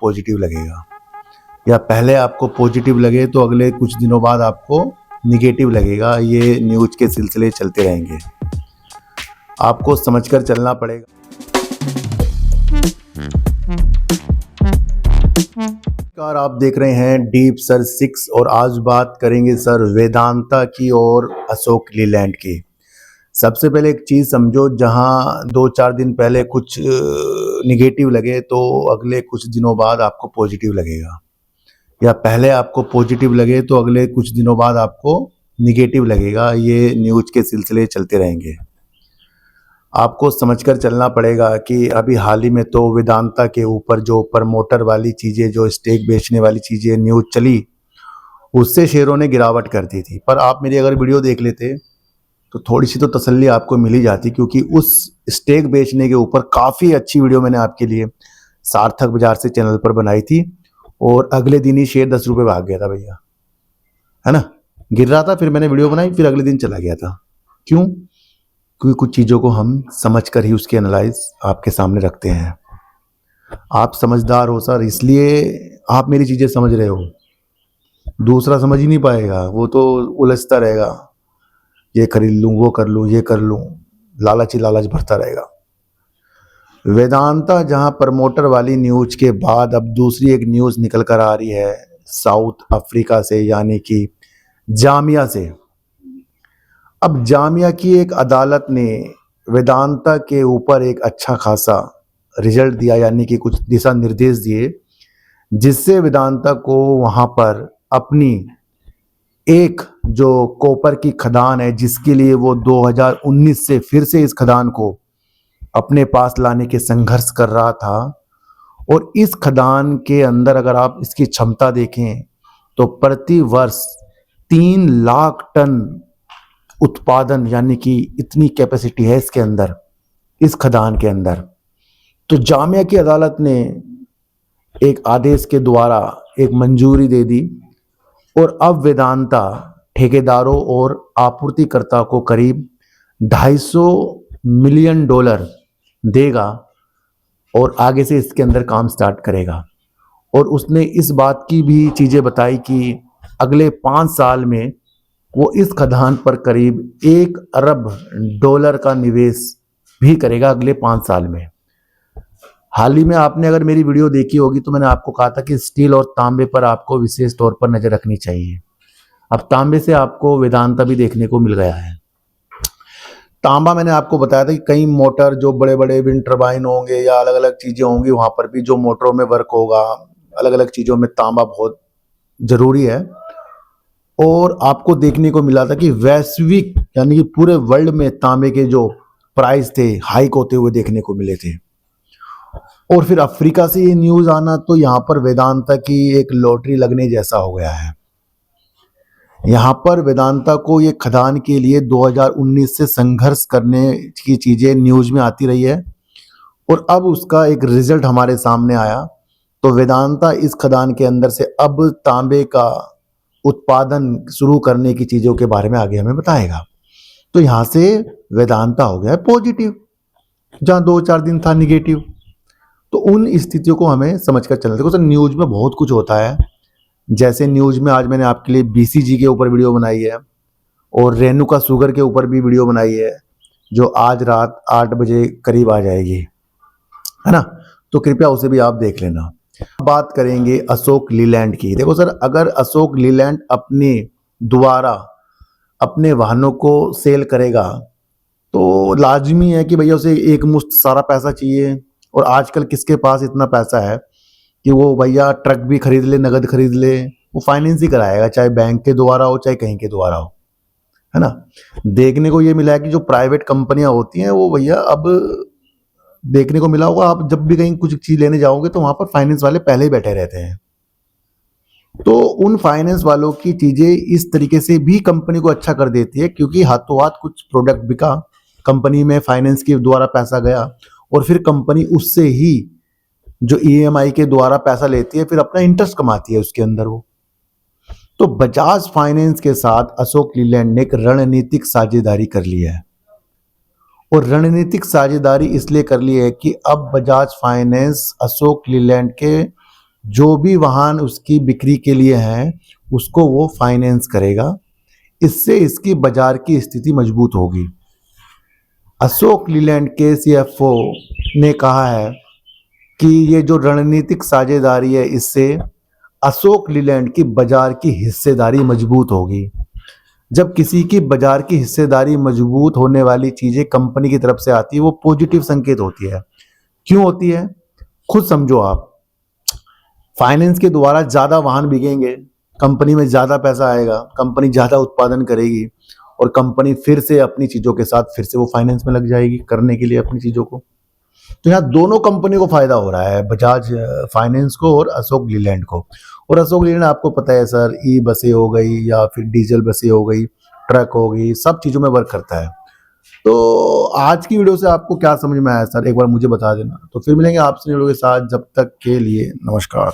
Positive लगेगा, या पहले आपको पॉजिटिव लगे तो अगले कुछ दिनों बाद आपको निगेटिव लगेगा। ये न्यूज़ के सिलसिले चलते रहेंगे, आपको समझकर चलना पड़ेगा। नमस्कार, आप देख रहे हैं डीप सर 6 और आज बात करेंगे सर वेदांता की और अशोक लीलैंड की। सबसे पहले एक चीज़ समझो, जहां 2-4 दिन पहले कुछ निगेटिव लगे तो अगले कुछ दिनों बाद आपको पॉजिटिव लगेगा, या पहले आपको पॉजिटिव लगे तो अगले कुछ दिनों बाद आपको निगेटिव लगेगा। ये न्यूज़ के सिलसिले चलते रहेंगे, आपको समझकर चलना पड़ेगा कि अभी हाल ही में तो वेदांता के ऊपर जो प्रमोटर वाली चीज़ें, जो स्टेक बेचने वाली चीज़ें न्यूज़ चली, उससे शेयरों ने गिरावट कर दी थी। पर आप मेरी अगर वीडियो देख लेते तो थोड़ी सी तो तसल्ली आपको मिल ही जाती, क्योंकि उस स्टेक बेचने के ऊपर काफ़ी अच्छी वीडियो मैंने आपके लिए सार्थक बाजार से चैनल पर बनाई थी, और अगले दिन ही शेयर 10 रुपये भाग गया था भैया, है ना। गिर रहा था, फिर मैंने वीडियो बनाई, फिर अगले दिन चला गया था। क्यों? क्योंकि कुछ चीज़ों को हम समझ कर ही उसकी एनालाइज आपके सामने रखते हैं। आप समझदार हो सर, इसलिए आप मेरी चीज़ें समझ रहे हो। दूसरा समझ ही नहीं पाएगा, वो तो उलझता रहेगा, ये खरीद लूँ, वो कर लूँ, ये कर लूँ, लालच ही लालच भरता रहेगा। वेदांता जहां प्रमोटर वाली न्यूज़ के बाद अब दूसरी एक न्यूज़ निकल कर आ रही है साउथ अफ्रीका से, यानी कि जामिया से। अब जामिया की एक अदालत ने वेदांता के ऊपर एक अच्छा खासा रिजल्ट दिया, यानी कि कुछ दिशा निर्देश दिए, जिससे वेदांता को वहां पर अपनी एक जो कॉपर की खदान है, जिसके लिए वो 2019 से फिर से इस खदान को अपने पास लाने के संघर्ष कर रहा था, और इस खदान के अंदर अगर आप इसकी क्षमता देखें तो प्रति वर्ष 3 लाख टन उत्पादन, यानी कि इतनी कैपेसिटी है इसके अंदर, इस खदान के अंदर। तो जामिया की अदालत ने एक आदेश के द्वारा एक मंजूरी दे दी, और अब वेदांता ठेकेदारों और आपूर्तिकर्ता को करीब $250 मिलियन देगा, और आगे से इसके अंदर काम स्टार्ट करेगा। और उसने इस बात की भी चीज़ें बताई कि अगले 5 साल में वो इस खदान पर करीब $1 अरब का निवेश भी करेगा अगले 5 साल में। हाल ही में आपने अगर मेरी वीडियो देखी होगी तो मैंने आपको कहा था कि स्टील और तांबे पर आपको विशेष तौर पर नजर रखनी चाहिए। अब तांबे से आपको वेदांता भी देखने को मिल गया है। तांबा मैंने आपको बताया था कि कई मोटर, जो बड़े बड़े विंड टर्बाइन होंगे या अलग अलग चीज़ें होंगी, वहाँ पर भी जो मोटरों में वर्क होगा, अलग अलग चीज़ों में तांबा बहुत ज़रूरी है। और आपको देखने को मिला था कि वैश्विक, यानी कि पूरे वर्ल्ड में तांबे के जो प्राइस थे हाइक होते हुए देखने को मिले थे। और फिर अफ्रीका से ये न्यूज़ आना, तो यहाँ पर वेदांता की एक लॉटरी लगने जैसा हो गया है। यहाँ पर वेदांता को ये खदान के लिए 2019 से संघर्ष करने की चीज़ें न्यूज़ में आती रही है, और अब उसका एक रिजल्ट हमारे सामने आया। तो वेदांता इस खदान के अंदर से अब तांबे का उत्पादन शुरू करने की चीज़ों के बारे में आगे हमें बताएगा। तो यहाँ से वेदांता हो गया है पॉजिटिव, जहाँ 2-4 दिन था निगेटिव। तो उन स्थितियों को हमें समझकर चलना। देखो सर, न्यूज़ में बहुत कुछ होता है। जैसे न्यूज़ में आज मैंने आपके लिए BCG के ऊपर वीडियो बनाई है, और रेणुका शुगर के ऊपर भी वीडियो बनाई है, जो आज रात 8 बजे करीब आ जाएगी, है ना। तो कृपया उसे भी आप देख लेना। बात करेंगे अशोक लीलैंड की। देखो सर, अगर अशोक लीलैंड अपने द्वारा अपने वाहनों को सेल करेगा तो लाजमी है कि भैया उसे एक मुश्त सारा पैसा चाहिए। और आजकल किसके पास इतना पैसा है कि वो भैया ट्रक भी खरीद ले, नगद खरीद ले? वो फाइनेंस ही कराएगा, चाहे बैंक के द्वारा हो चाहे कहीं के द्वारा हो, है ना। देखने को ये मिला है कि जो प्राइवेट कंपनियां होती हैं वो भैया, अब देखने को मिला होगा, आप जब भी कहीं कुछ चीज लेने जाओगे तो वहां पर फाइनेंस वाले पहले ही बैठे रहते हैं। तो उन फाइनेंस वालों की चीजें इस तरीके से भी कंपनी को अच्छा कर देती है, क्योंकि हाथों हाथ कुछ प्रोडक्ट बिका, कंपनी में फाइनेंस के द्वारा पैसा गया, और फिर कंपनी उससे ही जो EMI के द्वारा पैसा लेती है, फिर अपना इंटरेस्ट कमाती है उसके अंदर वो। तो बजाज फाइनेंस के साथ अशोक लीलैंड ने एक रणनीतिक साझेदारी कर ली है, और रणनीतिक साझेदारी इसलिए कर ली है कि अब बजाज फाइनेंस अशोक लीलैंड के जो भी वाहन उसकी बिक्री के लिए हैं उसको वो फाइनेंस करेगा। इससे इसकी बाजार की स्थिति मजबूत होगी। अशोक लीलैंड के सीएफओ ने कहा है कि ये जो रणनीतिक साझेदारी है इससे अशोक लीलैंड की बाजार की हिस्सेदारी मजबूत होगी। जब किसी की बाजार की हिस्सेदारी मजबूत होने वाली चीजें कंपनी की तरफ से आती है वो पॉजिटिव संकेत होती है। क्यों होती है खुद समझो आप। फाइनेंस के द्वारा ज्यादा वाहन बिकेंगे, कंपनी में ज्यादा पैसा आएगा, कंपनी ज्यादा उत्पादन करेगी और कंपनी फिर से अपनी चीजों के साथ फिर से वो फाइनेंस में लग जाएगी करने के लिए अपनी चीजों को। तो यहाँ दोनों कंपनी को फायदा हो रहा है, बजाज फाइनेंस को और अशोक लीलैंड को। और अशोक लीलैंड आपको पता है सर, ई बसें हो गई या फिर डीजल बसें हो गई, ट्रक हो गई, सब चीजों में वर्क करता है। तो आज की वीडियो से आपको क्या समझ में आया सर, एक बार मुझे बता देना। तो फिर मिलेंगे आपसे वीडियो के साथ, जब तक के लिए नमस्कार।